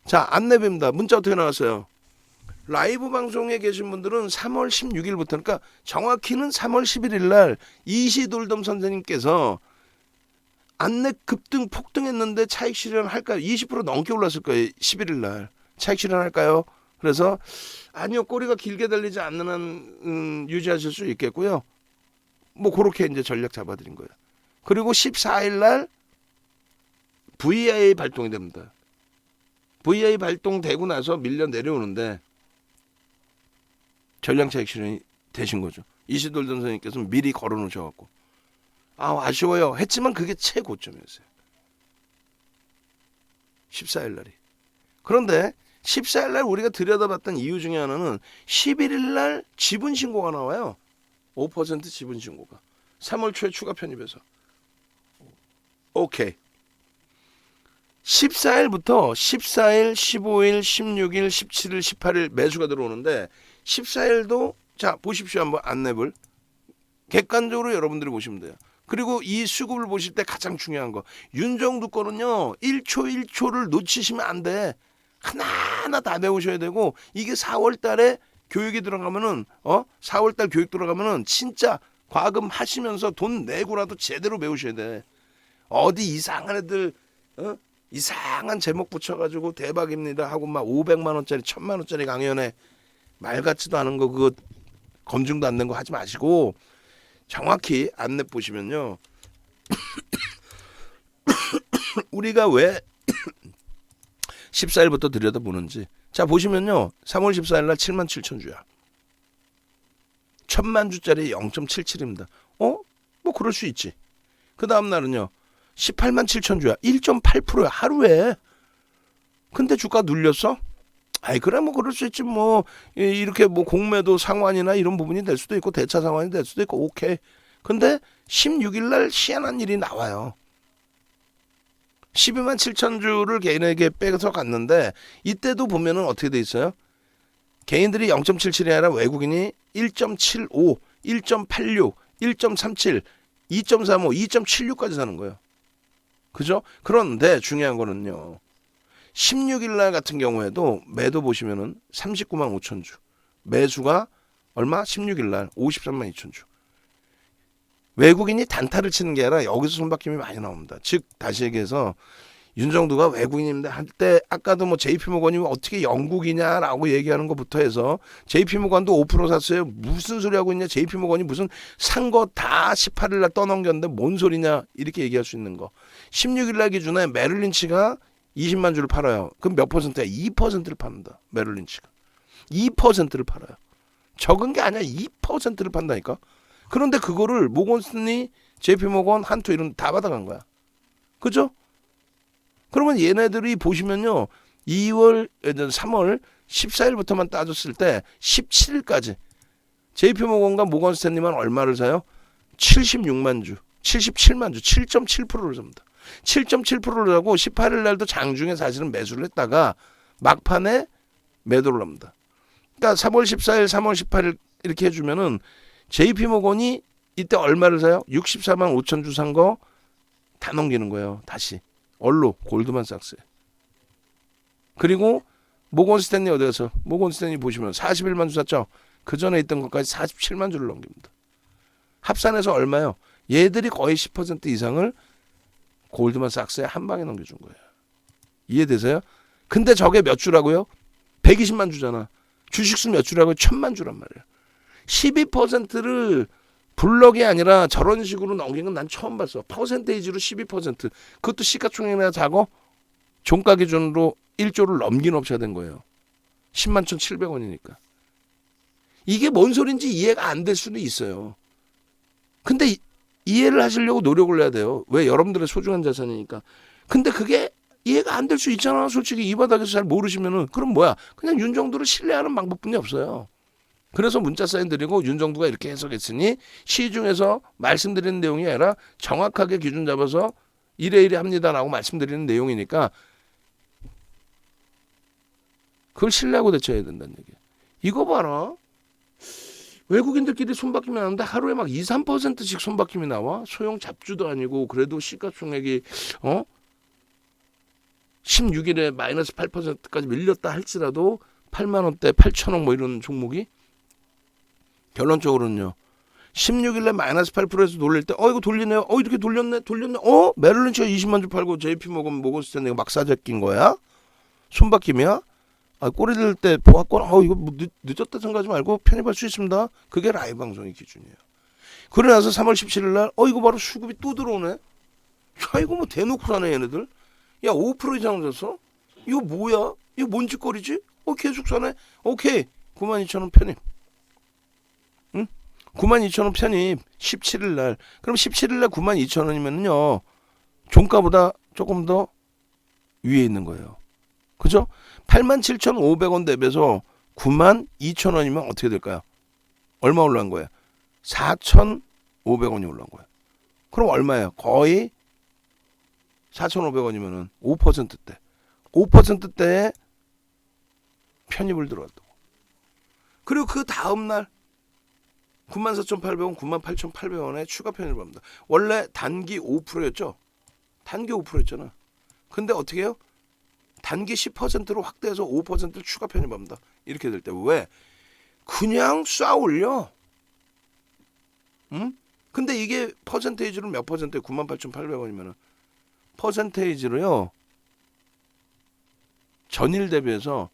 자, 안내비입니다. 문자 어떻게 나왔어요? 라이브 방송에 계신 분들은 3월 16일부터, 그러니까 정확히는 3월 11일 날 이시돌돔 선생님께서 안내 급등 폭등했는데 차익 실현할까요? 20% 넘게 올랐을 거예요. 11일 날 차익 실현할까요? 그래서 아니요, 꼬리가 길게 달리지 않는 한 유지하실 수 있겠고요. 뭐 그렇게 이제 전략 잡아드린 거예요. 그리고 14일 날 VI 발동이 됩니다. VI 발동되고 나서 밀려 내려오는데 전량 차익 실현이 되신 거죠. 이시돌 선생님께서 미리 걸어놓으셔갖고 아쉬워요 했지만 그게 최고점이었어요. 14일 날이. 그런데 14일 날 우리가 들여다봤던 이유 중에 하나는 11일 날 지분 신고가 나와요. 5% 지분 신고가 3월 초에 추가 편입해서 오케이. 14일부터 14일, 15일, 16일, 17일, 18일 매수가 들어오는데 14일도 자 보십시오. 한번 안내를 객관적으로 여러분들이 보시면 돼요. 그리고 이 수급을 보실 때 가장 중요한 거 윤정두 거는요 1초 1초를 놓치시면 안 돼. 하나하나 다 배우셔야 되고 이게 4월 달에 교육이 들어가면은 4월 달 교육 들어가면은 진짜 과금 하시면서 돈 내고라도 제대로 배우셔야 돼. 어디 이상한 애들 이상한 제목 붙여가지고 대박입니다 하고 막 500만 원짜리 1000만 원짜리 강연에 말 같지도 않은 거 그거 검증도 안 된 거 하지 마시고 정확히 안내 보시면요. 우리가 왜 14일부터 들여다보는지 자 보시면요. 3월 14일 날 7만 7천 주야. 1000만 주짜리 0.77입니다. 뭐 그럴 수 있지. 그 다음 날은요. 18만 7천 주야. 1.8%야 하루에. 근데 주가 눌렸어? 아이 그래 뭐 그럴 수 있지 뭐 이렇게 뭐 공매도 상환이나 이런 부분이 될 수도 있고 대차 상환이 될 수도 있고 오케이. 근데 16일 날 희한한 일이 나와요. 12만 7천 주를 개인에게 빼서 갔는데 이때도 보면은 어떻게 돼 있어요? 개인들이 0.77이 아니라 외국인이 1.75, 1.86, 1.37, 2.35, 2.76까지 사는 거예요. 그죠? 그런데 중요한 거는요. 16일 날 같은 경우에도 매도 보시면은 39만 5천 주. 매수가 얼마? 16일 날 53만 2천 주. 외국인이 단타를 치는 게 아니라 여기서 손바뀜이 많이 나옵니다. 즉 다시 얘기해서 윤정두가 외국인인데 한때 아까도 뭐 JP모건이 어떻게 영국이냐라고 얘기하는 것부터 해서 JP모건도 5% 샀어요. 무슨 소리 하고 있냐. JP모건이 무슨 산 거 다 18일 날 떠넘겼는데 뭔 소리냐 이렇게 얘기할 수 있는 거. 16일 날 기준에 메릴린치가 20만 주를 팔아요. 그럼 몇 퍼센트야? 2%를 팝니다. 메릴린치가. 2%를 팔아요. 적은 게 아니야. 2%를 판다니까. 그런데 그거를 모건스탠리, JP모건, 한투 이런 다 받아간 거야. 그죠? 그러면 얘네들이 보시면요. 3월 14일부터만 따졌을 때 17일까지 JP모건과 모건스탠리만 얼마를 사요? 76만 주, 77만 주, 7.7%를 삽니다. 7.7%를 하고 18일 날도 장중에 사실은 매수를 했다가 막판에 매도를 합니다. 그러니까 3월 14일, 3월 18일 이렇게 해주면은 JP모건이 이때 얼마를 사요? 64만 5천 주 산 거 다 넘기는 거예요. 다시. 얼로 골드만삭스. 그리고 모건스탠리 어디 가서 모건스탠리 보시면 41만 주 샀죠. 그 전에 있던 것까지 47만 주를 넘깁니다. 합산해서 얼마요? 얘들이 거의 10% 이상을 골드만삭스에 한 방에 넘겨준 거예요. 이해되세요? 근데 저게 몇 주라고요? 120만 주잖아. 주식수 몇 주라고요? 1000만 주란 말이에요. 12%를 블럭이 아니라 저런 식으로 넘긴 건 난 처음 봤어. 퍼센테이지로 12%. 그것도 시가총액이나 작어? 종가 기준으로 1조를 넘긴 업체가 된 거예요. 10만 1,700원이니까. 이게 뭔 소린지 이해가 안 될 수도 있어요. 근데 이해를 하시려고 노력을 해야 돼요. 왜? 여러분들의 소중한 자산이니까. 근데 그게 이해가 안 될 수 있잖아. 솔직히 이 바닥에서 잘 모르시면은. 그럼 뭐야? 그냥 윤정두를 신뢰하는 방법뿐이 없어요. 그래서 문자 사인 드리고 윤정두가 이렇게 해석했으니 시중에서 말씀드리는 내용이 아니라 정확하게 기준 잡아서 이래 합니다라고 말씀드리는 내용이니까 그걸 신뢰하고 대처해야 된다는 얘기예요. 이거 봐라. 외국인들끼리 손바뀜이 나는데 하루에 막 2, 3%씩 손바뀜이 나와. 소형 잡주도 아니고 그래도 시가총액이 16일에 마이너스 8%까지 밀렸다 할지라도 8만 원대 8천억 뭐 이런 종목이 결론적으로는요. 16일에 마이너스 8%에서 놀릴 때 이거 돌리네요. 이렇게 돌렸네. 메릴린치가 20만 주 팔고 JP모건 막 사재낀 거야? 손바뀜이야? 꼬리 들 때 보았건 이거 뭐 늦었다 생각하지 말고 편입할 수 있습니다. 그게 라이브 방송의 기준이에요. 그러고 나서 3월 17일 날 이거 바로 수급이 또 들어오네. 야 이거 뭐 대놓고 사네 얘네들. 야 5% 이상 졌어? 이거 뭐야? 이거 뭔 짓거리지? 계속 사네. 오케이 92,000원 편입. 응? 92,000원 편입 17일 날. 그럼 17일 날 92,000원이면요. 종가보다 조금 더 위에 있는 거예요. 그죠? 87,500원 대비해서 92,000원이면 어떻게 될까요? 얼마 올라간 거예요? 4,500원이 올라간 거예요. 그럼 얼마예요? 거의 4,500원이면은 5%대. 5%대에 편입을 들어왔다고. 그리고 그 다음날 94,800원, 98,800원에 추가 편입을 합니다. 원래 단기 5%였죠? 단기 5%였잖아. 근데 어떻게 해요? 단기 10%로 확대해서 5%를 추가 편입합니다. 이렇게 될 때 왜? 그냥 쏴 올려. 응? 근데 이게 퍼센테이지로 몇 퍼센트에 98,800원이면은 퍼센테이지로요. 전일 대비해서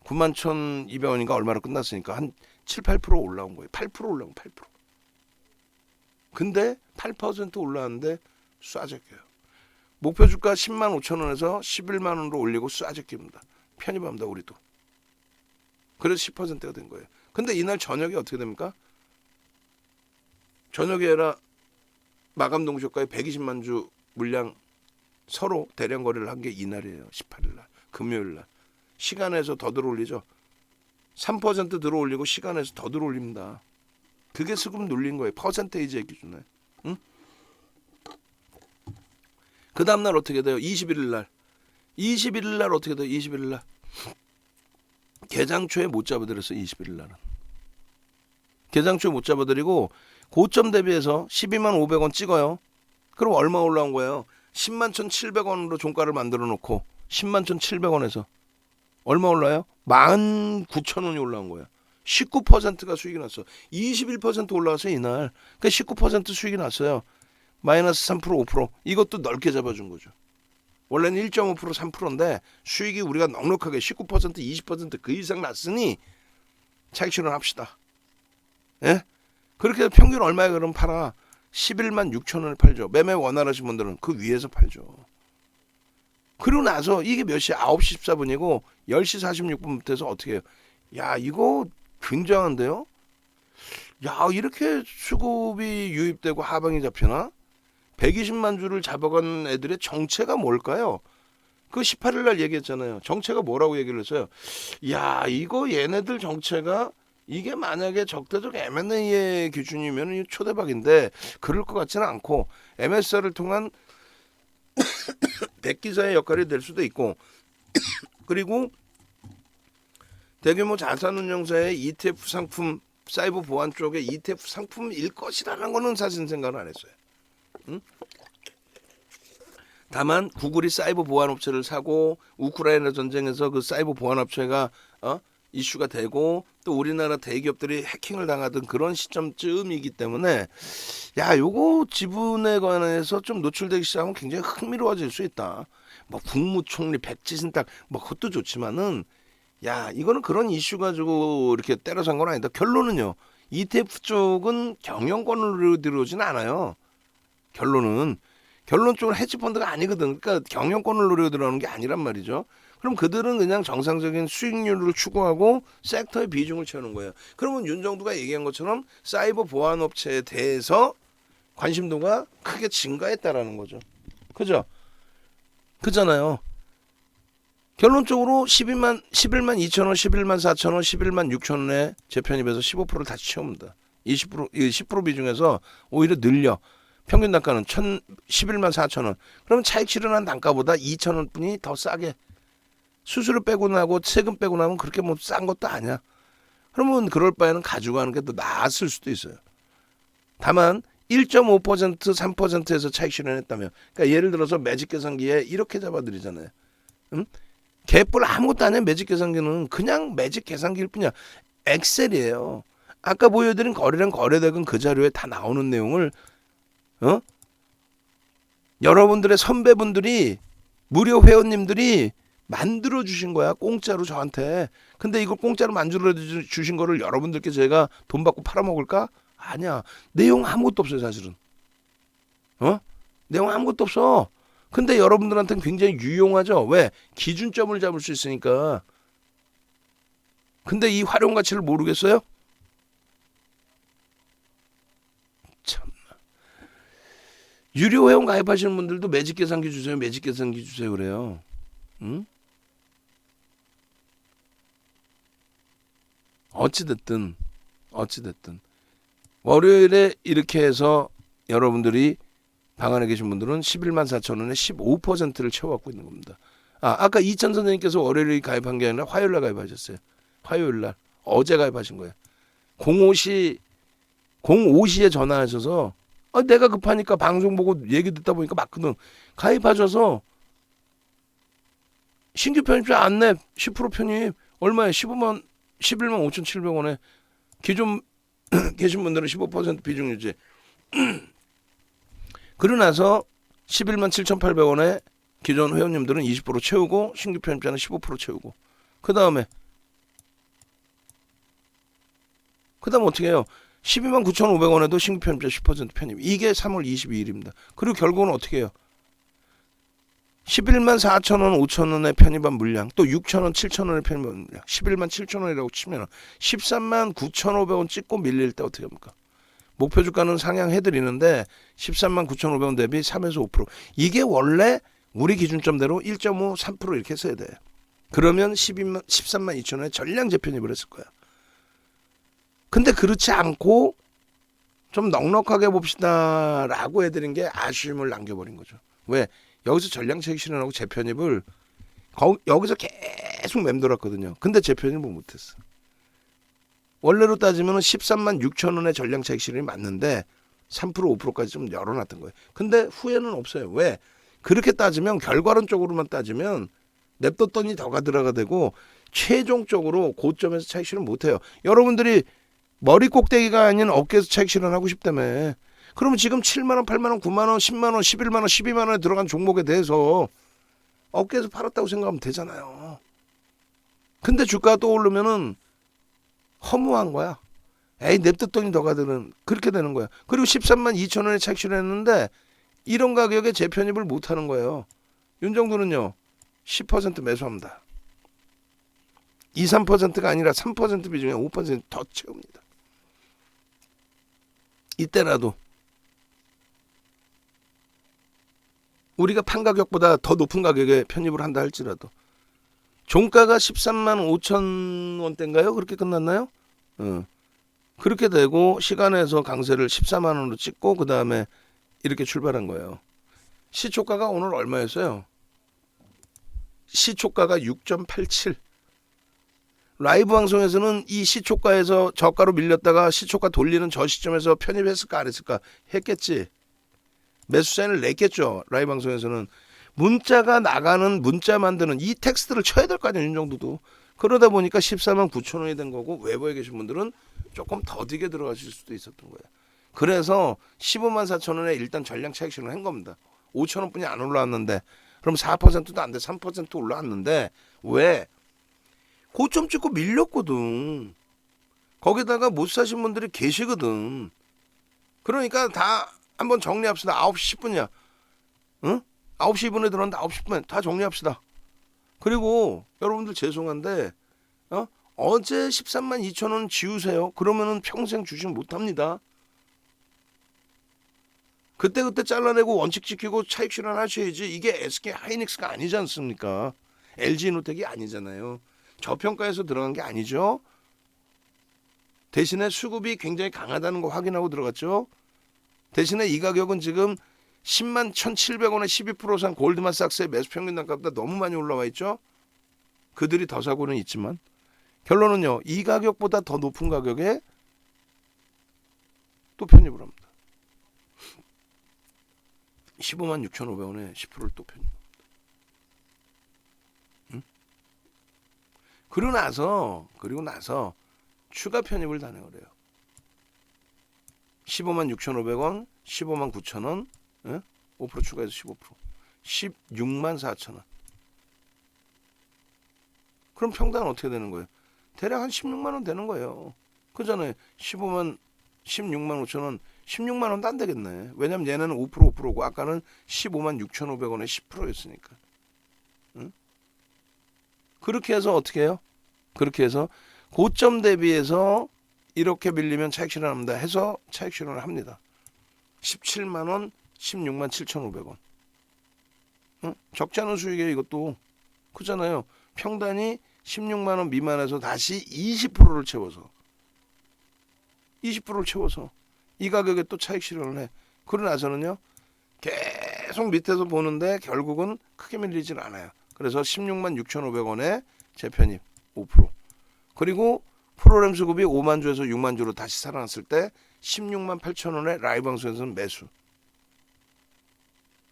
91,200원인가 얼마로 끝났으니까 한 7, 8% 올라온 거예요. 8% 올라온 거예요. 8%. 근데 8% 올라왔는데 쏴제껴요. 목표 주가 10만 5천 원에서 11만 원으로 올리고 쏴제낍니다. 편입합니다. 우리도. 그래서 10%가 된 거예요. 근데 이날 저녁에 어떻게 됩니까? 저녁에 해라 마감 동시효가에 120만 주 물량 서로 대량 거래를 한 게 이날이에요. 18일 날. 금요일 날. 시간에서 더 들어올리죠. 3% 들어올리고 시간에서 더 들어올립니다. 그게 수급 눌린 거예요. 퍼센테이지의 기준에. 응? 그 다음날 어떻게 돼요? 21일 날. 21일 날 어떻게 돼요? 21일 날. 개장초에 못 잡아드렸어요. 21일 날은. 개장초에 못 잡아드리고 고점 대비해서 12만 500원 찍어요. 그럼 얼마 올라온 거예요? 10만 1,700원으로 종가를 만들어 놓고 10만 1,700원에서 얼마 올라요? 19,000원이 올라온 거예요. 19%가 수익이 났어. 21% 올라왔어요 이날. 그러니까 19% 수익이 났어요. 마이너스 3% 5% 이것도 넓게 잡아준 거죠. 원래는 1.5% 3%인데 수익이 우리가 넉넉하게 19% 20%그 이상 났으니 차익 실현합시다. 예? 그렇게 평균 얼마에 그럼 팔아? 11만 6천 원을 팔죠. 매매 원활하신 분들은 그 위에서 팔죠. 그리고 나서 이게 몇 시? 9시 14분이고 10시 46분부터 해서 어떻게 해요? 야 이거 굉장한데요? 야 이렇게 수급이 유입되고 하방이 잡히나? 120만 주를 잡아간 애들의 정체가 뭘까요? 그 18일 날 얘기했잖아요. 정체가 뭐라고 얘기를 했어요? 야 이거 얘네들 정체가 이게 만약에 적대적 M&A의 기준이면 초대박인데 그럴 것 같지는 않고 MSR을 통한 백기사의 역할이 될 수도 있고 그리고 대규모 자산운용사의 ETF 상품 사이버 보안 쪽의 ETF 상품일 것이라는 거는 사실 생각을 안 했어요. 응? 다만 구글이 사이버 보안 업체를 사고 우크라이나 전쟁에서 그 사이버 보안 업체가 이슈가 되고 또 우리나라 대기업들이 해킹을 당하던 그런 시점쯤이기 때문에 야 요거 지분에 관해서 좀 노출되기 시작하면 굉장히 흥미로워질 수 있다. 뭐 국무총리 백지신탁 뭐 그것도 좋지만은 야 이거는 그런 이슈 가지고 이렇게 때려 산 건 아니다. 결론은요. ETF 쪽은 경영권으로 들어오지는 않아요. 결론적으로 헤지펀드가 아니거든. 그러니까 경영권을 노려 들어오는 게 아니란 말이죠. 그럼 그들은 그냥 정상적인 수익률을 추구하고 섹터의 비중을 채우는 거예요. 그러면 윤정두가 얘기한 것처럼 사이버 보안 업체에 대해서 관심도가 크게 증가했다라는 거죠. 그죠? 그잖아요. 결론적으로 11만 2천 원, 11만 4천 원, 11만 6천 원에 재편입해서 15%를 다시 채웁니다. 10% 비중에서 오히려 늘려. 평균 단가는 11만 4천 원. 그러면 차익 실현한 단가보다 2천 원뿐이 더 싸게. 수수료 빼고 나고 세금 빼고 나면 그렇게 뭐 싼 것도 아니야. 그러면 그럴 바에는 가지고 가는 게 더 나았을 수도 있어요. 다만 1.5% 3%에서 차익 실현했다면 그러니까 예를 들어서 매직 계산기에 이렇게 잡아드리잖아요. 응? 개뿔 아무것도 아니야. 매직 계산기는 그냥 매직 계산기일 뿐이야. 엑셀이에요. 아까 보여드린 거래량 거래대금 그 자료에 다 나오는 내용을 여러분들의 선배분들이 무료 회원님들이 만들어 주신 거야. 공짜로 저한테. 근데 이걸 공짜로 만들어 주신 거를 여러분들께 제가 돈 받고 팔아먹을까? 아니야. 내용 아무것도 없어요, 사실은. 내용 아무것도 없어. 근데 여러분들한테는 굉장히 유용하죠. 왜? 기준점을 잡을 수 있으니까. 근데 이 활용 가치를 모르겠어요? 참. 유료 회원 가입하시는 분들도 매직 계산기 주세요. 매직 계산기 주세요 그래요. 응? 어찌됐든 월요일에 이렇게 해서 여러분들이 방 안에 계신 분들은 11만 4천 원에 15%를 채워갖고 있는 겁니다. 아까 이천 선생님께서 월요일에 가입한 게 아니라 화요일날 가입하셨어요. 화요일날 어제 가입하신 거예요. 05시에 전화하셔서 내가 급하니까 방송 보고 얘기 듣다 보니까 맞거든. 가입하셔서 신규 편입자 안내 10% 편입 얼마에 11만 5,700원에 기존 계신 분들은 15% 비중 유지. 그러고 나서 11만 7,800원에 기존 회원님들은 20% 채우고 신규 편입자는 15% 채우고 그 다음에 어떻게 해요? 12만 9,500원에도 신규 편입자 10% 편입. 이게 3월 22일입니다. 그리고 결국은 어떻게 해요? 11만 4천원, 5천원의 편입한 물량, 또 6천원, 7천원의 편입한 물량, 11만 7천원이라고 치면 13만 9,500원 찍고 밀릴 때 어떻게 합니까? 목표 주가는 상향해드리는데 13만 9,500원 대비 3에서 5%. 이게 원래 우리 기준점대로 1.5, 3% 이렇게 써야 돼요. 그러면 13만 2천원에 전량 재편입을 했을 거야. 근데 그렇지 않고 좀 넉넉하게 봅시다 라고 해드린 게 아쉬움을 남겨버린 거죠. 왜? 여기서 전량차익 실현하고 재편입을 여기서 계속 맴돌았거든요. 근데 재편입을 못했어. 원래로 따지면 13만 6천 원의 전량차익 실현이 맞는데 3% 5%까지 좀 열어놨던 거예요. 근데 후회는 없어요. 왜? 그렇게 따지면 결과론적으로만 따지면 냅뒀더니 더가 들어가 되고 최종적으로 고점에서 차익 실현 못해요. 여러분들이 머리 꼭대기가 아닌 어깨에서 차익 실현하고 싶다며. 그러면 지금 7만원, 8만원, 9만원, 10만원, 11만원, 12만원에 들어간 종목에 대해서 어깨에서 팔았다고 생각하면 되잖아요. 근데 주가가 또 오르면은 허무한 거야. 에이 냅뒀더니 더가 드는 그렇게 되는 거야. 그리고 13만 2천 원에 차익 실현했는데 이런 가격에 재편입을 못하는 거예요. 윤정도는요 10% 매수합니다. 2, 3%가 아니라 3% 비중에 5%더 채웁니다. 이때라도 우리가 판 가격보다 더 높은 가격에 편입을 한다 할지라도 종가가 13만 5천 원대인가요? 그렇게 끝났나요? 그렇게 되고 시간에서 강세를 14만 원으로 찍고 그 다음에 이렇게 출발한 거예요. 시초가가 오늘 얼마였어요? 시초가가 6.87. 라이브 방송에서는 이 시초가에서 저가로 밀렸다가 시초가 돌리는 저 시점에서 편입했을까 안 했을까? 했겠지. 매수 사인을 냈겠죠. 라이브 방송에서는. 문자가 나가는 문자 만드는 이 텍스트를 쳐야 될 거 아니에요. 이 정도도. 그러다 보니까 14만 9천 원이 된 거고 외부에 계신 분들은 조금 더디게 들어가실 수도 있었던 거예요. 그래서 15만 4천 원에 일단 전량 차익 실현을 한 겁니다. 5천 원뿐이 안 올라왔는데 그럼 4%도 안 돼. 3% 올라왔는데 왜? 고점 찍고 밀렸거든. 거기다가 못 사신 분들이 계시거든. 그러니까 다 한번 정리합시다. 9시 10분이야. 응? 9시 2분에 들어왔는데 9시 10분 다 정리합시다. 그리고 여러분들 죄송한데 어제 13만 2천 원 지우세요. 그러면은 평생 주식 못합니다. 그때그때 잘라내고 원칙 지키고 차익 실현하셔야지. 이게 SK 하이닉스가 아니지 않습니까? LG노텍이 아니잖아요. 저평가에서 들어간 게 아니죠. 대신에 수급이 굉장히 강하다는 거 확인하고 들어갔죠. 대신에 이 가격은 지금 10만 1,700원에 12% 산 골드만삭스의 매수 평균 단가보다 너무 많이 올라와 있죠. 그들이 더 사고는 있지만 결론은요. 이 가격보다 더 높은 가격에 또 편입을 합니다. 15만 6,500원에 10%를 또 편입합니다. 그리고 나서 추가 편입을 다 내거래요. 15만 6,500원, 15만 9천원, 5% 추가해서 15%, 16만 4천원. 그럼 평단은 어떻게 되는 거예요? 대략 한 16만 원 되는 거예요. 그잖아요. 16만 5천원, 16만 원도 안 되겠네. 왜냐면 얘네는 5%고 아까는 15만 6,500원에 10%였으니까. 응? 그렇게 해서 어떻게 해요? 그렇게 해서 고점 대비해서 이렇게 밀리면 차익 실현합니다 해서 차익 실현을 합니다. 17만 원, 16만 7,500원. 응? 적지 않은 수익이에요, 이것도. 그잖아요. 평단이 16만 원 미만에서 다시 20%를 채워서 이 가격에 또 차익 실현을 해. 그러고 나서는요, 계속 밑에서 보는데 결국은 크게 밀리진 않아요. 그래서 16만 6,500원에 재편입 5%. 그리고 프로그램 수급이 5만 주에서 6만 주로 다시 살아났을 때 16만 8천원에 라이브 방송에서는 매수.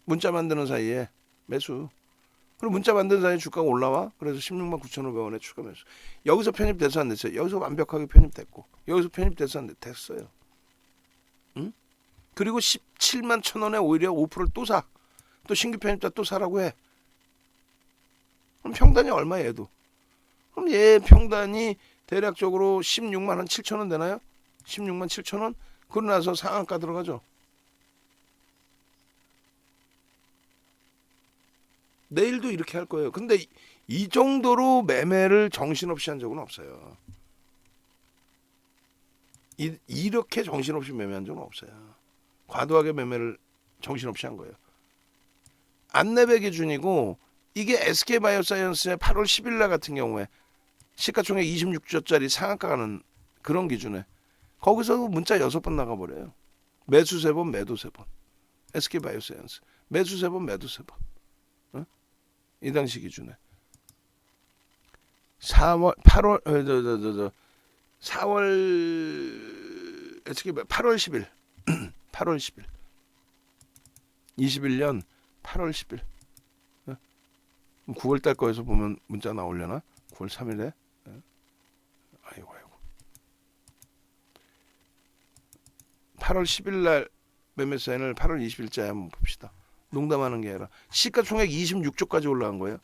문자 만드는 사이에 매수. 그리고 문자 만드는 사이에 주가가 올라와. 그래서 16만 9,500원에 추가 매수. 여기서 편입돼서 안 됐어요. 여기서 완벽하게 편입됐고 여기서 편입돼서 안 됐어요. 응? 그리고 17만 1,000원에 오히려 5%를 또 사. 또 신규 편입자 또 사라고 해. 그럼 평단이 얼마야 얘도? 그럼 얘 평단이 대략적으로 16만 7천원 되나요? 16만 7천원? 그러고 나서 상한가 들어가죠. 내일도 이렇게 할 거예요. 근데 이 정도로 매매를 정신없이 한 적은 없어요. 이렇게 정신없이 매매한 적은 없어요. 과도하게 매매를 정신없이 한 거예요. 안내배 기준이고 이게 SK바이오사이언스의 8월 10일 날 같은 경우에 시가총액 26조짜리 상한가 가는 그런 기준에 거기서 문자 6번 나가버려요. 매수 3번, 매도 3번. SK바이오사이언스. 매수 3번, 매도 3번. 어? 이 당시 기준에. 4월 8월 10일 8월 10일 21년 8월 10일 9월달 거에서 보면 문자 나오려나? 9월 3일에 아이고 8월 10일 날 매매 사인을 8월 20일자에 한번 봅시다. 농담하는 게 아니라 시가총액 26조까지 올라간 거예요.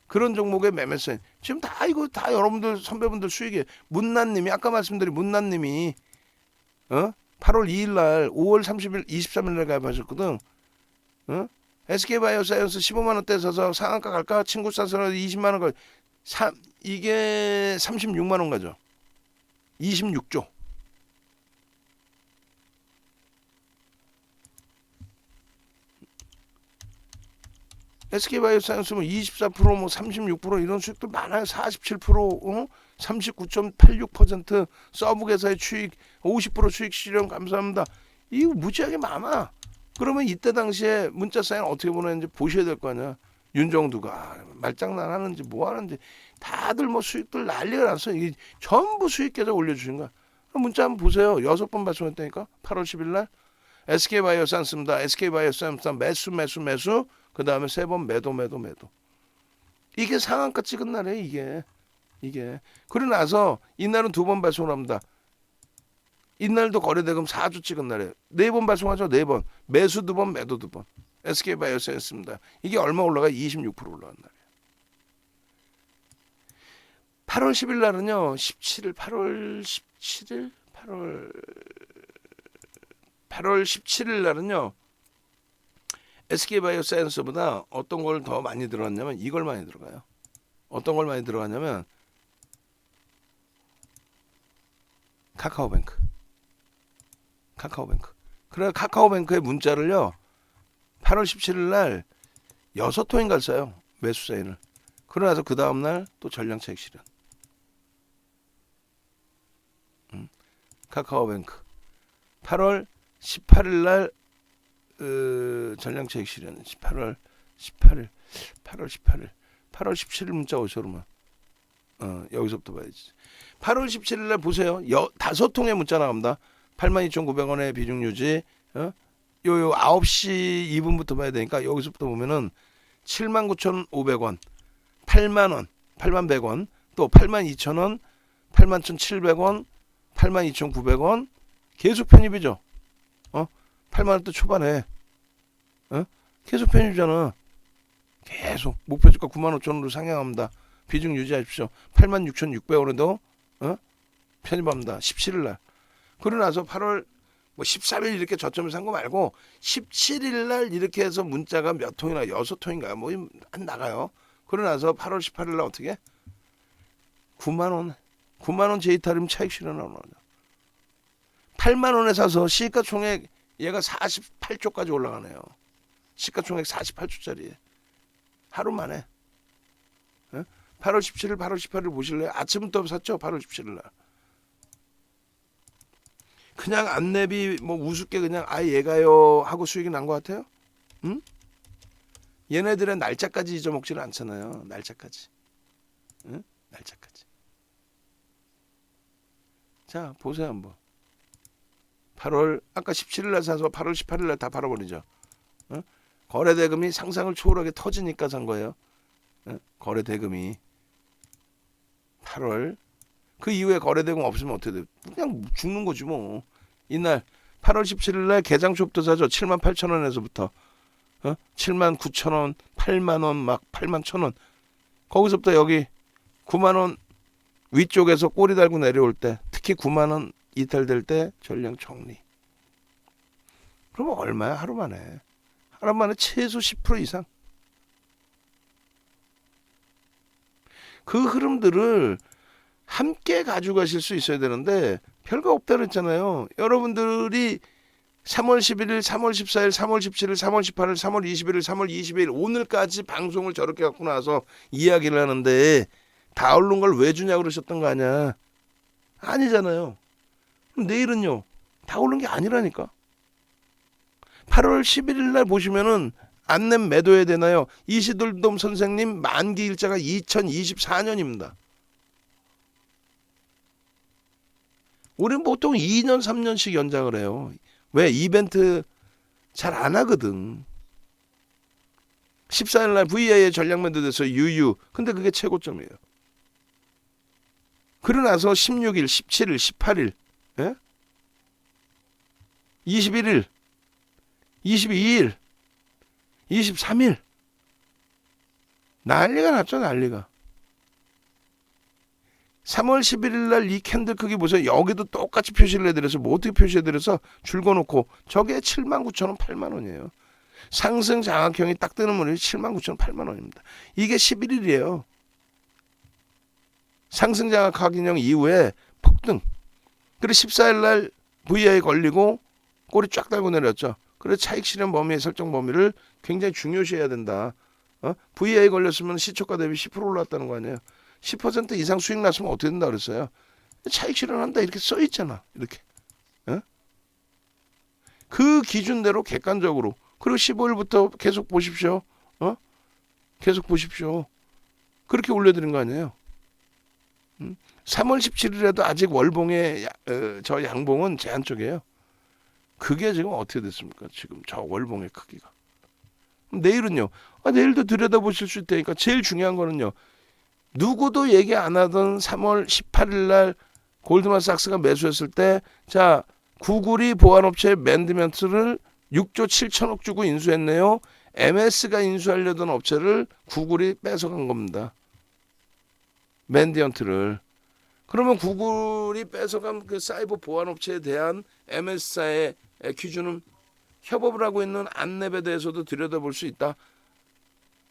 그런 종목의 매매 사인 지금 다 이거 다 여러분들 선배분들 수익이에요. 문난님이 아까 말씀드린 문난님이 8월 2일 날 5월 30일 23일 날 가입하셨거든. SK바이오사이언스 15만 원대 사서 상한가 갈까? 친구 싸서 20만 원 걸. 이게 36만 원 가죠. 26조. SK바이오사이언스 뭐 24%뭐 36% 이런 수익도 많아요. 47%, 39.86% 서브회사의 추익 50% 수익 실현 감사합니다. 이거 무지하게 많아. 그러면 이때 당시에 문자 사인 어떻게 보냈는지 보셔야 될 거 아니야. 윤정두가 말장난 하는지 뭐 하는지 다들 뭐 수익들 난리가 났어. 이게 전부 수익 계좌 올려주신 거야. 문자 한번 보세요. 6번 발송했다니까. 8월 10일 날 SK바이오사이언스입니다. SK바이오사이언스 매수 그 다음에 3번 매도. 이게 상한가 찍은 날이에요. 이게. 그러고 나서 이날은 2번 발송을 합니다. 이날도 거래대금 4주 찍은 날이에요. 4번 발송하죠. 4번. 매수 2번, 매도 2번. SK바이오사이언스입니다. 이게 얼마 올라가? 26% 올라간 날이에요. 8월 10일 날은요. 8월 17일 날은요. SK바이오사이언스보다 어떤 걸 더 많이 들어갔냐면 이걸 많이 들어가요. 어떤 걸 많이 들어갔냐면 카카오뱅크. 그래 카카오뱅크의 문자를요. 8월 17일 날 6통인가 써요. 매수 사인을. 그러고 나서 그 다음 날 또 전량 차익 실현. 카카오뱅크. 8월 18일 날 전량 차익 실현. 8월 17일 문자 오셔 그러면. 여기서부터 봐야지. 8월 17일 날 보세요. 5통의 문자 나갑니다. 82,900원의 비중 유지. 요 9시 2분부터 봐야 되니까 여기서부터 보면은 79,500원, 8만 100원, 또 82,000원, 81,700원, 82,900원 계속 편입이죠. 8만원대 초반에 계속 편입이잖아. 계속 목표주가 95,000원으로 상향합니다. 비중 유지하십시오. 86,600원에도 편입합니다. 17일날. 그러고 나서 8월 13일 이렇게 저점을 산 거 말고 17일날 이렇게 해서 문자가 몇 통이나 6통인가요? 뭐 안 나가요. 그러고 나서 8월 18일날 어떻게? 9만원. 9만원 제이타림 차익 실현하는 거죠. 8만원에 사서 시가총액 얘가 48조까지 올라가네요. 시가총액 48조짜리. 하루 만에. 8월 17일, 8월 18일 보실래요? 아침부터 샀죠? 8월 17일 날. 그냥 안내비 뭐 우습게 그냥 얘가요 하고 수익이 난 것 같아요? 응? 얘네들의 날짜까지 잊어먹지는 않잖아요. 날짜까지. 응? 날짜까지. 자, 보세요 한번. 8월 아까 17일 날 사서 8월 18일 날 다 팔아버리죠. 거래대금이 상상을 초월하게 터지니까 산 거예요. 거래대금이 8월 그 이후에 거래대금 없으면 어떻게 돼? 그냥 죽는 거지 뭐. 이날 8월 17일 날 개장초부터 사죠. 78,000원에서부터 79,000원, 8만원 막 81,000원. 거기서부터 여기 9만원 위쪽에서 꼬리 달고 내려올 때 특히 9만원 이탈될 때 전량 정리. 그러면 얼마야? 하루 만에. 하루 만에 최소 10% 이상. 그 흐름들을 함께 가져가실 수 있어야 되는데 별거 없다 그랬잖아요. 여러분들이 3월 11일, 3월 14일, 3월 17일, 3월 18일, 3월 21일, 3월 22일 오늘까지 방송을 저렇게 갖고 나서 이야기를 하는데 다 오른 걸 왜 주냐고 그러셨던 거 아니야. 아니잖아요. 그럼 내일은요. 다 오른 게 아니라니까. 8월 11일 날 보시면은 안냄 매도해야 되나요? 이시돌돔 선생님 만기 일자가 2024년입니다. 우리는 보통 2년 3년씩 연장을 해요. 왜? 이벤트 잘 안 하거든. 14일날 VI에 전략 매도돼서 유유. 근데 그게 최고점이에요. 그러고 나서 16일, 17일, 18일, 예? 21일, 22일, 23일 난리가 났죠. 난리가. 3월 11일 날 이 캔들 크기 보세요. 여기도 똑같이 표시를 해드려서 뭐 어떻게 표시해드려서 줄거놓고 저게 79,000원 8만원이에요. 상승 장악형이 딱 뜨는 물이 79,000원 8만원입니다. 이게 11일이에요. 상승 장악 확인형 이후에 폭등. 그리고 14일 날 VI 걸리고 꼬리 쫙 달고 내렸죠. 그래서 차익 실현 범위의 설정 범위를 굉장히 중요시해야 된다. VI 걸렸으면 시초가 대비 10% 올랐다는 거 아니에요. 10% 이상 수익 났으면 어떻게 된다 그랬어요? 차익 실현한다 이렇게 써 있잖아. 이렇게. 그 기준대로 객관적으로. 그리고 15일부터 계속 보십시오. 계속 보십시오. 그렇게 올려드린 거 아니에요. 3월 17일에도 아직 월봉의 저 양봉은 제한 쪽이에요. 그게 지금 어떻게 됐습니까? 지금 저 월봉의 크기가. 내일은요. 내일도 들여다보실 수 있다니까. 제일 중요한 거는요. 누구도 얘기 안 하던 3월 18일 날 골드만삭스가 매수했을 때 자 구글이 보안업체 맨디먼트를 6조 7천억 주고 인수했네요. MS가 인수하려던 업체를 구글이 뺏어간 겁니다. 맨디먼트를. 그러면 구글이 뺏어간 그 사이버 보안업체에 대한 MS사의 기준은 협업을 하고 있는 안랩에 대해서도 들여다볼 수 있다.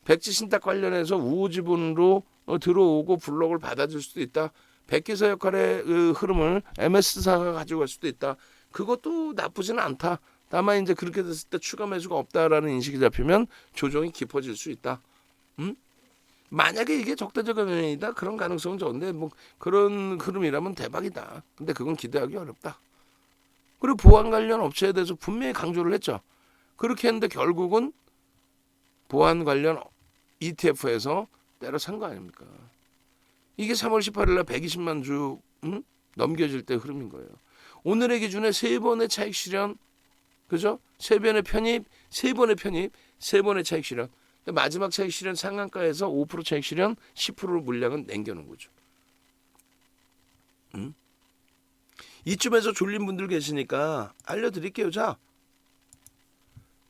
백지 신탁 관련해서 우호지분으로 들어오고 블록을 받아줄 수도 있다. 백기사 역할의 그 흐름을 MS사가 가져갈 수도 있다. 그것도 나쁘지는 않다. 다만 이제 그렇게 됐을 때 추가 매수가 없다라는 인식이 잡히면 조정이 깊어질 수 있다. 만약에 이게 적대적 영향이다 그런 가능성은 적은데 뭐 그런 흐름이라면 대박이다. 근데 그건 기대하기 어렵다. 그리고 보안 관련 업체에 대해서 분명히 강조를 했죠. 그렇게 했는데 결국은 보안 관련 ETF에서 때려 산 거 아닙니까? 이게 3월 18일 날 120만 주 넘겨질 때 흐름인 거예요. 오늘의 기준에 3번의 차익 실현, 그죠? 3번의 편입, 3번의 편입, 3번의 차익 실현. 마지막 차익 실현 상한가에서 5% 차익 실현, 10% 물량은 남겨놓은 거죠. 응? 이쯤에서 졸린 분들 계시니까 알려드릴게요. 자,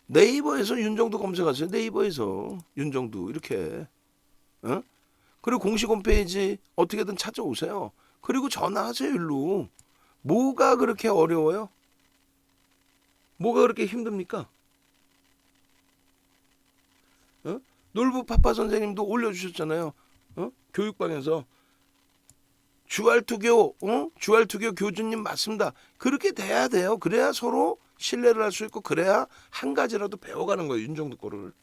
네이버에서 윤정두 검색하세요. 네이버에서 윤정두 이렇게. 어? 그리고 공식 홈페이지 어떻게든 찾아오세요. 그리고 전화하세요. 일로. 뭐가 그렇게 어려워요? 뭐가 그렇게 힘듭니까? 어? 놀부 파파 선생님도 올려주셨잖아요. 교육방에서 주알투교, 주알투교 교주님 맞습니다. 그렇게 돼야 돼요. 그래야 서로 신뢰를 할 수 있고, 그래야 한 가지라도 배워가는 거예요. 윤정도 거를.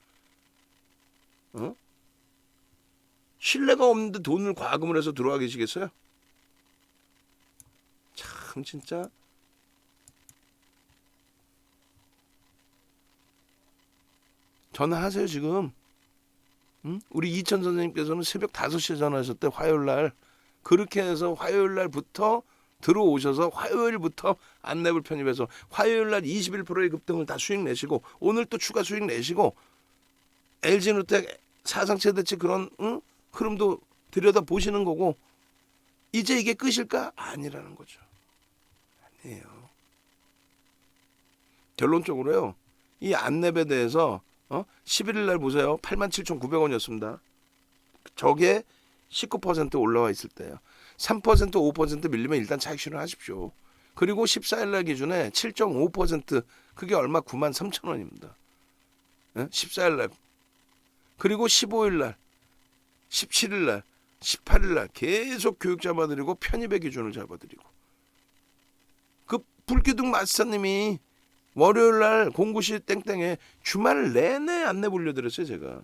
신뢰가 없는데 돈을 과금을 해서 들어와 계시겠어요? 참 진짜. 전화하세요 지금. 우리 이천 선생님께서는 새벽 5시에 전화하셨대. 화요일날. 그렇게 해서 화요일날부터 들어오셔서 화요일부터 안내불 편입해서 화요일날 21%의 급등을 다 수익 내시고, 오늘 또 추가 수익 내시고, LG누텍 사상최대치 그런 흐름도 들여다 보시는 거고, 이제 이게 끝일까? 아니라는 거죠. 아니에요. 결론적으로요, 이 안랩에 대해서 11일 날 보세요. 87,900원이었습니다. 저게 19% 올라와 있을 때요. 3% 5% 밀리면 일단 차익 실현하십시오. 그리고 14일 날 기준에 7.5%, 그게 얼마? 93,000원입니다. 14일 날. 그리고 15일 날, 17일 날, 18일 날 계속 교육 잡아드리고 편입의 기준을 잡아드리고, 그 불기둥 마스터님이 월요일 날 공구시 땡땡에 주말 내내 안내부 올려드렸어요. 제가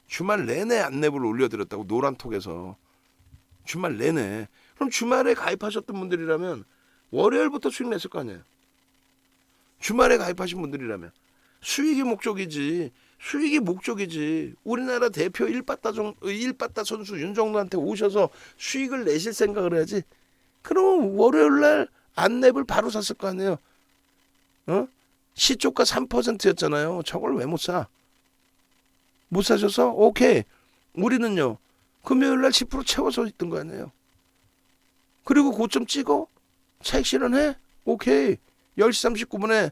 주말 내내 안내부를 올려드렸다고, 노란톡에서. 주말 내내. 그럼 주말에 가입하셨던 분들이라면 월요일부터 수익 냈을 거 아니에요. 주말에 가입하신 분들이라면 수익이 목적이지. 수익이 목적이지. 우리나라 대표 1바타 선수 윤정도한테 오셔서 수익을 내실 생각을 해야지. 그럼 월요일날 안랩을 바로 샀을 거 아니에요. 시초가 3%였잖아요. 저걸 왜 못 사? 못 사셔서? 오케이. 우리는요, 금요일날 10% 채워서 있던 거 아니에요. 그리고 고점 찍어? 차익 실현해? 오케이. 10시 39분에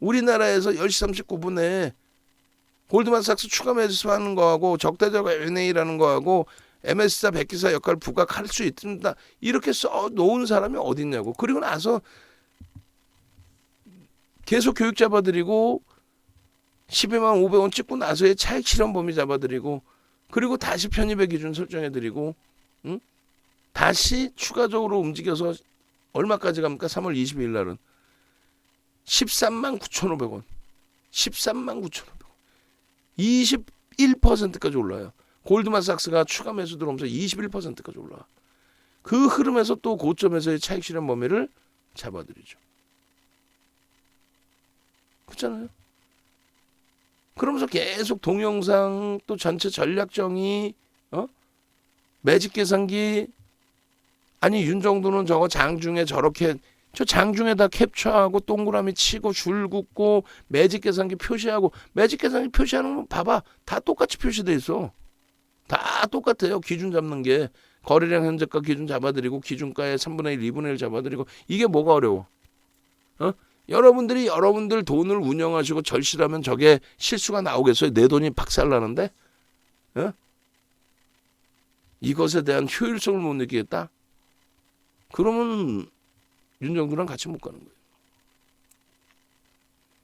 우리나라에서 10시 39분에 골드만삭스 추가 매수하는 거하고 적대적 M&A라는 거하고 MS사 백기사 역할 부각할 수 있습니다. 이렇게 써 놓은 사람이 어딨냐고. 그리고 나서 계속 교육 잡아드리고 12만 500원 찍고 나서의 차익 실현 범위 잡아드리고, 그리고 다시 편입의 기준 설정해드리고, 다시 추가적으로 움직여서 얼마까지 갑니까? 3월 22일 날은 13만 9,500원. 13만 9,500원. 21%까지 올라요. 골드만삭스가 추가 매수 들어오면서 21%까지 올라와. 그 흐름에서 또 고점에서의 차익 실현 범위를 잡아드리죠. 그렇잖아요. 그러면서 계속 동영상, 또 전체 전략 정의, 매직 계산기, 아니 윤정도는 저거 장중에 저렇게, 저 장중에다 캡처하고 동그라미 치고 줄 긋고 매직 계산기 표시하고, 매직 계산기 표시하는 거 봐봐. 다 똑같이 표시돼 있어. 다 똑같아요. 기준 잡는 게. 거래량 현재가 기준 잡아드리고, 기준가의 3분의 1, 2분의 1 잡아드리고. 이게 뭐가 어려워? 여러분들이 여러분들 돈을 운영하시고 절실하면 저게 실수가 나오겠어요? 내 돈이 박살나는데? 이것에 대한 효율성을 못 느끼겠다? 그러면 윤정두랑 같이 못 가는 거예요.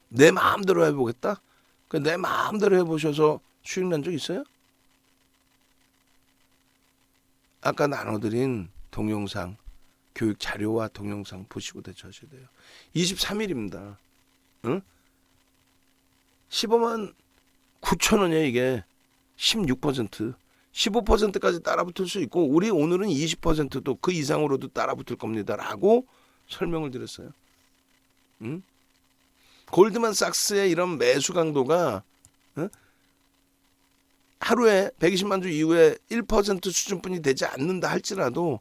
내 마음대로 해보겠다? 내 마음대로 해보셔서 수익 난 적 있어요? 아까 나눠드린 동영상, 교육 자료와 동영상 보시고 대처하셔야 돼요. 23일입니다. 15만 9천 원이에요 이게. 16%. 15%까지 따라붙을 수 있고, 우리 오늘은 20%도 그 이상으로도 따라붙을 겁니다 라고 설명을 드렸어요. 골드만삭스의 이런 매수 강도가 하루에 120만 주 이후에 1% 수준뿐이 되지 않는다 할지라도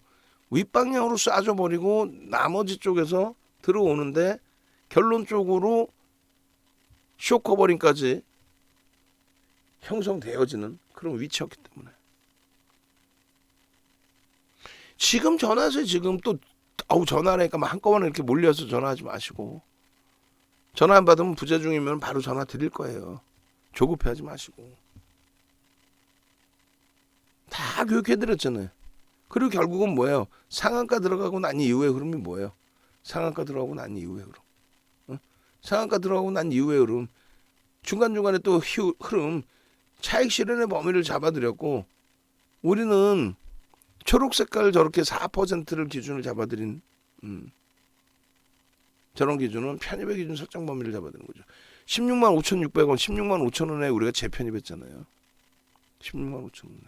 윗방향으로 쏴줘버리고 나머지 쪽에서 들어오는데, 결론적으로 쇼커버링까지 형성되어지는 그런 위치였기 때문에 지금 전화하세요. 지금 또 전화하니까 막 한꺼번에 이렇게 몰려서 전화하지 마시고. 전화 안 받으면 부재 중이면 바로 전화 드릴 거예요. 조급해하지 마시고. 다 교육해드렸잖아요. 그리고 결국은 뭐예요? 상한가 들어가고 난 이후의 흐름이 뭐예요? 상한가 들어가고 난 이후의 흐름. 어? 상한가 들어가고 난 이후의 흐름. 중간중간에 또 흐름. 차익 실현의 범위를 잡아드렸고 우리는 초록 색깔 저렇게 4%를 기준을 잡아드린 저런 기준은 편입의 기준 설정 범위를 잡아드는 거죠. 16만 5,600원, 16만 5천 원에 우리가 재편입했잖아요. 16만 5천 원에.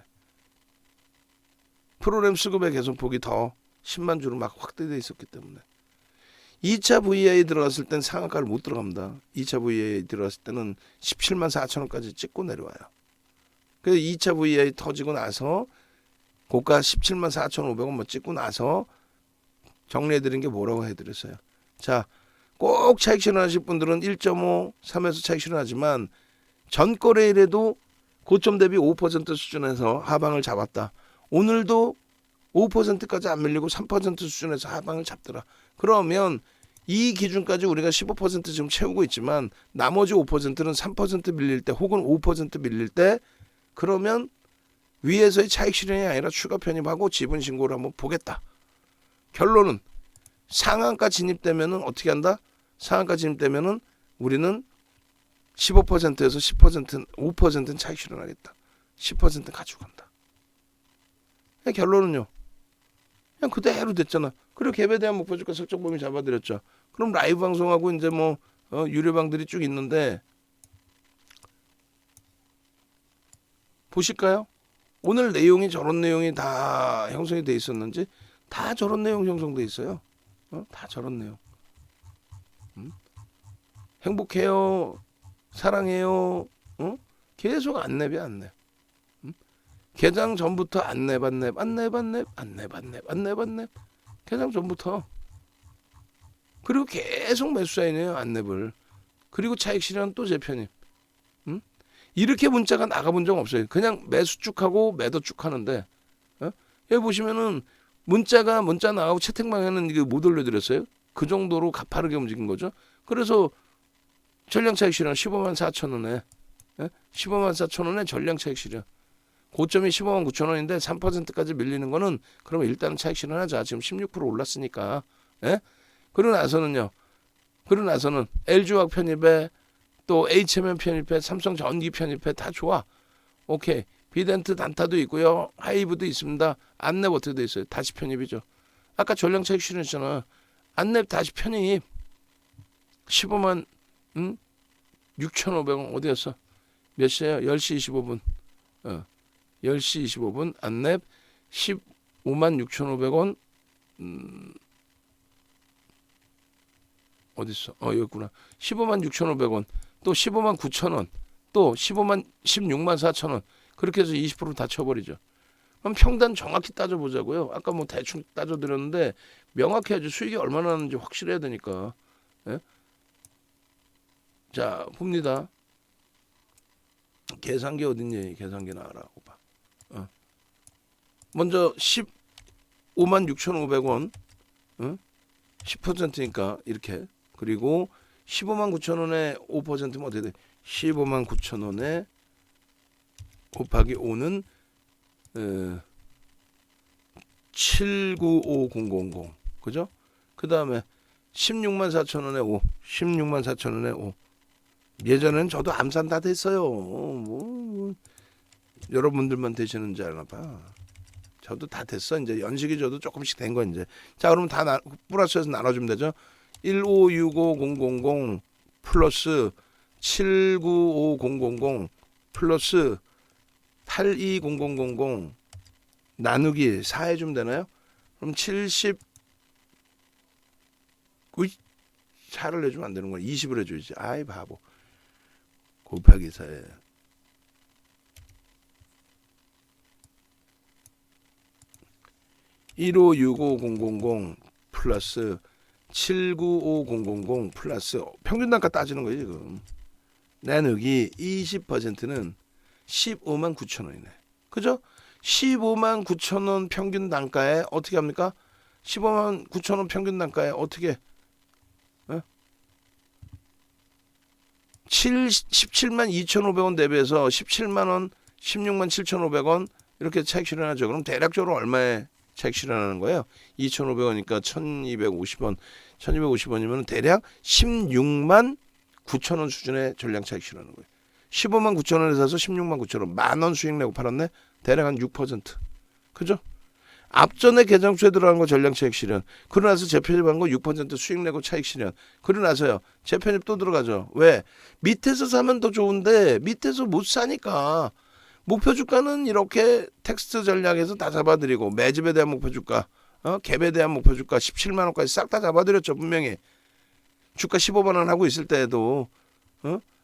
프로그램 수급의 개선폭이 더 10만 주로 막 확대되어 있었기 때문에 2차 VI 들어갔을 땐 상한가를 못 들어갑니다. 2차 VI 들어갔을 때는 17만 4천 원까지 찍고 내려와요. 그래서 2차 VI 터지고 나서 고가 17만 4,500원 뭐 찍고 나서 정리해드린 게 뭐라고 해드렸어요. 자, 꼭 차익 실현하실 분들은 1.5, 3에서 차익 실현하지만 전 거래일에도 고점 대비 5% 수준에서 하방을 잡았다. 오늘도 5%까지 안 밀리고 3% 수준에서 하방을 잡더라. 그러면 이 기준까지 우리가 15% 지금 채우고 있지만 나머지 5%는 3% 밀릴 때 혹은 5% 밀릴 때 그러면 위에서의 차익 실현이 아니라 추가 편입하고 지분 신고를 한번 보겠다. 결론은 상한가 진입되면은 어떻게 한다? 상한가 진입되면은 우리는 15%에서 10%, 5%는 차익 실현하겠다. 10% 가지고 간다. 결론은요. 그냥 그대로 됐잖아. 그리고 갭에 대한 목표주가 설정 범위 잡아드렸죠. 그럼 라이브 방송하고 이제 뭐 유료방들이 쭉 있는데 보실까요? 오늘 내용이 저런 내용이 다 형성이 돼 있었는지 다 저런 내용 형성돼 있어요. 다 저런 내용. 행복해요, 사랑해요. 계속 안내비야 안내. 개장 전부터 안내. 개장 전부터. 그리고 계속 매수 사인해요 안내를. 그리고 차익 실현 또 재편입. 이렇게 문자가 나가본 적 없어요. 그냥 매수 쭉 하고 매도 쭉 하는데 여기 보시면은 문자 나가고 채팅방에는 이게 못 올려드렸어요. 그 정도로 가파르게 움직인 거죠. 그래서 전량 차익 실현 15만 4천 원에 15만 4천 원에 전량 차익 실현. 고점이 15만 9천 원인데 3%까지 밀리는 거는 그러면 일단은 차익 실현하자. 지금 16% 올랐으니까. 그러고 나서는 LG화학 편입에 또 HMM 편입해, 삼성 전기 편입해 다 좋아. 오케이. 비덴트 단타도 있고요. 하이브도 있습니다. 안랩 어떻게 돼 있어요? 다시 편입이죠. 아까 전량 차익 실현했잖아. 안랩 다시 편입. 15만 6,500원 어디였어? 몇 시에요? 10시 25분. 10시 25분 안랩 15만 6,500원 어딨어? 여기구나. 15만 6,500원 또 15만 9천원 또 16만 4천원 그렇게 해서 20% 다 쳐버리죠. 그럼 평단 정확히 따져보자고요. 아까 뭐 대충 따져드렸는데 명확해야지 수익이 얼마나 나는지 확실해야 되니까. 자 봅니다. 계산기 어딨니? 계산기 나와라고 봐. 먼저 15만 6,500원 10%니까 이렇게. 그리고 15만 9천 원에 5%면 어떻게 돼? 15만 9천 원에 곱하기 5는 795000 그죠? 그 다음에 16만 4천 원에 5 16만 4천 원에 5 예전엔 저도 암산 다 됐어요. 뭐 여러분들만 되시는 줄 알나 봐. 저도 다 됐어. 이제 연식이 저도 조금씩 된 거 이제. 자, 그러면 다 플러스해서 나눠주면 되죠. 1565000 플러스 795000 플러스 820000 나누기 4 해주면 되나요? 그럼 70 4를 내주면 안 되는 거야. 20을 해줘야지. 아이 바보. 곱하기 4에 1565000 플러스 795000 플러스 평균 단가 따지는 거예요 지금. 나누기 20%는 15만 9천 원이네. 그죠? 15만 9천 원 평균 단가에 어떻게 합니까? 15만 9천 원 평균 단가에 어떻게 17만 2,500원 대비해서 17만 원, 16만 7,500원 이렇게 차익 실현하죠. 그럼 대략적으로 얼마에 차익 실현하는 거예요? 2,500원이니까 1,250원, 1,250원이면 대략 16만 9천 원 수준의 전량 차익 실현하는 거예요. 15만 9천 원에 사서 16만 9천 원, 만 원 수익 내고 팔았네. 대략 한 6%. 그죠? 앞전에 계정수에 들어간 거 전량 차익 실현. 그러고 나서 재편입한 거 6% 수익 내고 차익 실현. 그러고 나서요. 재편입 또 들어가죠. 왜? 밑에서 사면 더 좋은데 밑에서 못 사니까. 목표 주가는 이렇게 텍스트 전략에서 다 잡아드리고 매집에 대한 목표 주가, 갭에 대한 목표 주가 17만 원까지 싹 다 잡아드렸죠. 분명히. 주가 15만 원 하고 있을 때에도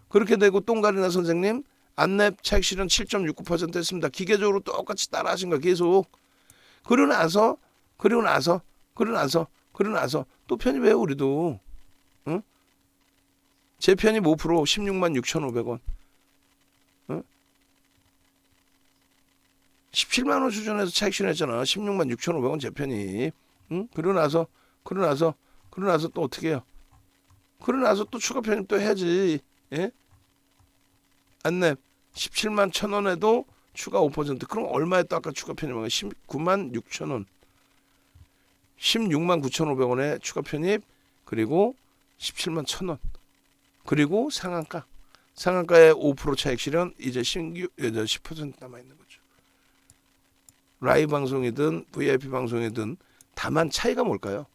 그렇게 되고 똥가리나 선생님 안랩 차익 실현 7.69% 했습니다. 기계적으로 똑같이 따라하신 거 계속. 그러고 나서 또 편입해요. 우리도. 응? 재편입 5% 16만 6,500원. 17만 원 수준에서 차익 실현했잖아. 16만 6,500원 재편입. 응? 그러고 나서 또 어떻게 해요? 그러고 나서 또 추가 편입 또 해야지. 예? 안랩 17만 1,000원에도 추가 5%. 그럼 얼마에 또 아까 추가 편입한 거? 19만 6천 원. 16만 9,500원에 추가 편입. 그리고 17만 1,000원. 그리고 상한가. 상한가에 5% 차익 실현. 이제 신규 10% 남아 있는 거죠. 라이브 방송이든 VIP 방송이든 다만 차이가 뭘까요?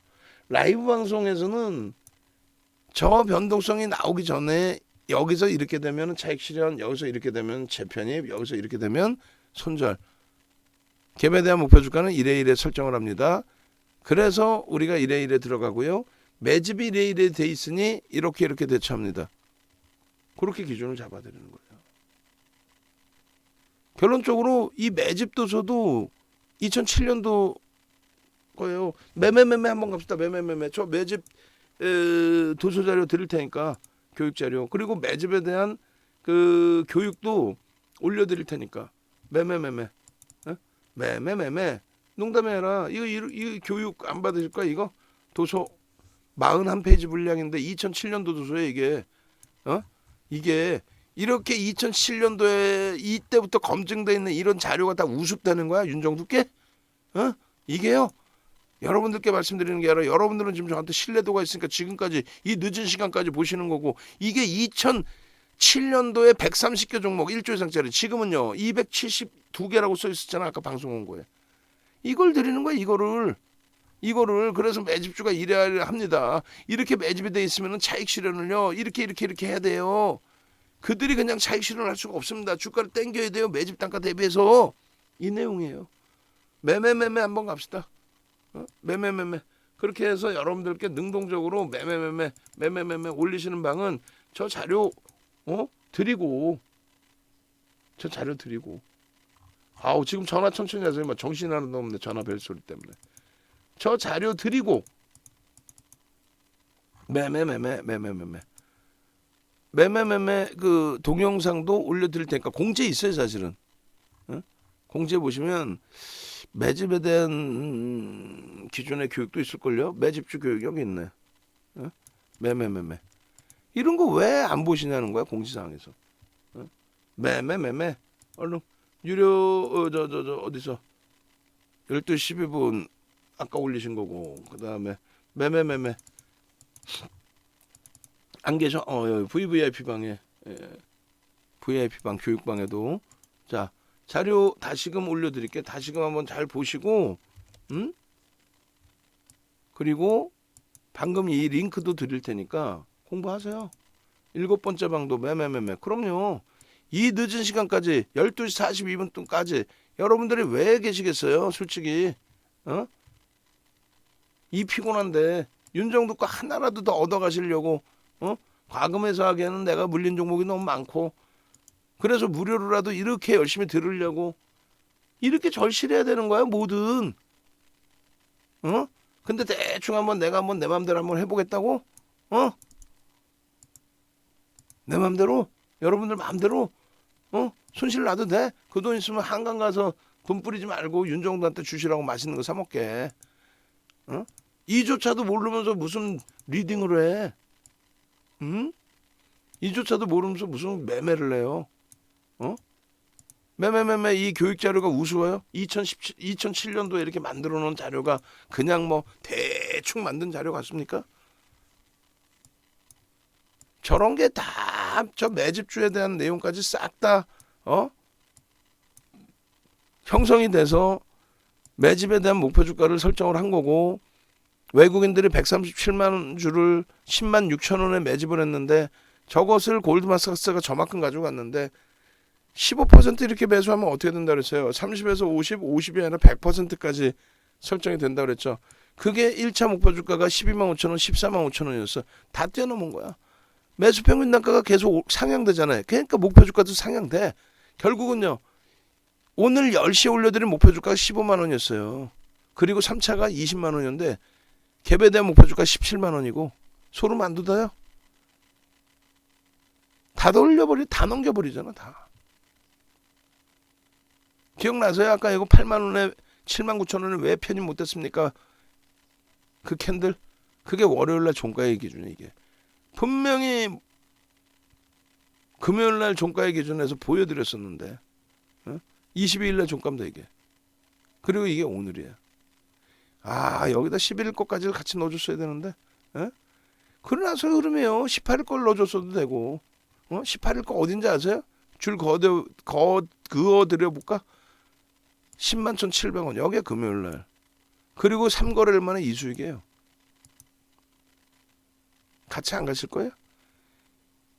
라이브 방송에서는 저 변동성이 나오기 전에 여기서 이렇게 되면 차익 실현, 여기서 이렇게 되면 재편입, 여기서 이렇게 되면 손절. 갭에 대한 목표 주가는 1에 1에 설정을 합니다. 그래서 우리가 1에 1에 들어가고요. 매집이 1에 1에 돼 있으니 이렇게 대처합니다. 그렇게 기준을 잡아드리는 거예요. 결론적으로 이 매집도 저도 2007년도 거예요. 매매 한번 갑시다. 매매. 저 매집 도서 자료 드릴 테니까 교육 자료. 그리고 매집에 대한 그 교육도 올려드릴 테니까. 매매. 농담이 아니라 이거 교육 안 받으실 거야 이거? 도서 41페이지 분량인데 2007년도 도서에 이게 이게 이렇게 2007년도에 이때부터 검증돼 있는 이런 자료가 다 우습다는 거야 윤정두께? 이게요? 여러분들께 말씀드리는 게 아니라 여러분들은 지금 저한테 신뢰도가 있으니까 지금까지 이 늦은 시간까지 보시는 거고 이게 2007년도에 130개 종목 1조 이상짜리 지금은요 272개라고 써 있었잖아. 아까 방송 온 거에. 이걸 드리는 거야 이거를 그래서 매집주가 이래야 합니다. 이렇게 매집이 돼 있으면 차익 실현을요 이렇게 해야 돼요. 그들이 그냥 차익 실현할 수가 없습니다. 주가를 땡겨야 돼요. 매집 단가 대비해서. 이 내용이에요. 매매 한번 갑시다. 매매 그렇게 해서 여러분들께 능동적으로 매매 올리시는 방은 저 자료 드리고 아우 지금 전화 천천히 하세요. 막 정신 하나도 없네. 전화 벨소리 때문에. 저 자료 드리고 매매 그 동영상도 올려드릴 테니까 공지 있어요 사실은. 공지해 보시면 매집에 대한 기준의 교육도 있을걸요. 매집주 교육이 여기 있네. 매매 이런 거 왜 안 보시냐는 거야 공지사항에서. 매매 얼른 유료 저 어디서 12시 12분 아까 올리신 거고 그 다음에 매매 안 계셔? VVIP 방에 VIP 방 교육방에도 자 자료 다시금 올려드릴게. 다시금 한번 잘 보시고 그리고 방금 이 링크도 드릴 테니까 공부하세요. 7번째 방도 매매 그럼요. 이 늦은 시간까지 12시 42분 동까지 여러분들이 왜 계시겠어요 솔직히. 이 피곤한데 윤정도 거 하나라도 더 얻어가시려고 과금해서 하기에는 내가 물린 종목이 너무 많고 그래서 무료로라도 이렇게 열심히 들으려고 이렇게 절실해야 되는 거야 뭐든. 근데 대충 한번 내가 한번 내 맘대로 한번 해보겠다고? 내 맘대로 여러분들 맘대로 손실 나도 돼? 그 돈 있으면 한강 가서 돈 뿌리지 말고 윤정도한테 주시라고 맛있는 거 사 먹게. 어? 이조차도 모르면서 무슨 리딩을 해? 응? 이조차도 모르면서 무슨 매매를 해요? 어? 매매 이 교육 자료가 우스워요? 2007년도에 이렇게 만들어 놓은 자료가 그냥 뭐 대충 만든 자료 같습니까? 저런 게 다 저 매집주에 대한 내용까지 싹 다 형성이 돼서 매집에 대한 목표 주가를 설정을 한 거고, 외국인들이 137만 주를 10만 6천 원에 매집을 했는데 저것을 골드만삭스가 저만큼 가지고 갔는데 15% 이렇게 매수하면 어떻게 된다 그랬어요? 30에서 50, 50이 아니라 100%까지 설정이 된다 그랬죠. 그게 1차 목표 주가가 12만 5천 원, 14만 5천 원이었어. 다 뛰어넘은 거야. 매수 평균 단가가 계속 상향되잖아요. 그러니까 목표 주가도 상향돼. 결국은요. 오늘 10시에 올려드린 목표 주가가 15만 원이었어요. 그리고 3차가 20만 원이었는데 갭에 대한 목표 주가 17만 원이고 소름 안 돋아요? 다 넘겨버리잖아. 다. 기억나세요? 아까 이거 8만 원에 7만 9천 원에 왜 편입 못했습니까? 그 캔들. 그게 월요일날 종가의 기준이에요. 이게. 분명히 금요일날 종가의 기준에서 보여드렸었는데 22일날 종가입니다 이게. 그리고 이게 오늘이에요. 아 여기다 11일 거까지를 같이 넣어줬어야 되는데 그러나서 흐름이에요. 18일 걸 넣어줬어도 되고 18일 거 어딘지 아세요? 줄 그어드려 볼까? 10만 1,700원 여기에 금요일날. 그리고 3거래일 만에 이수익이에요. 같이 안 가실 거예요?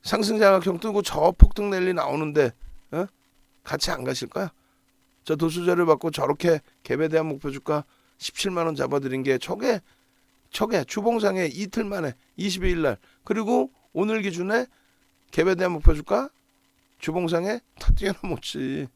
상승장학형 뜨고 저 폭등 랠리 나오는데 같이 안 가실 거야? 저 도수자를 받고 저렇게 갭에 대한 목표 주가 17만 원 잡아드린 게 저게 주봉상에 이틀 만에 22일 날, 그리고 오늘 기준에 갭에 대한 목표 주가 주봉상에 다 뛰어넘었지.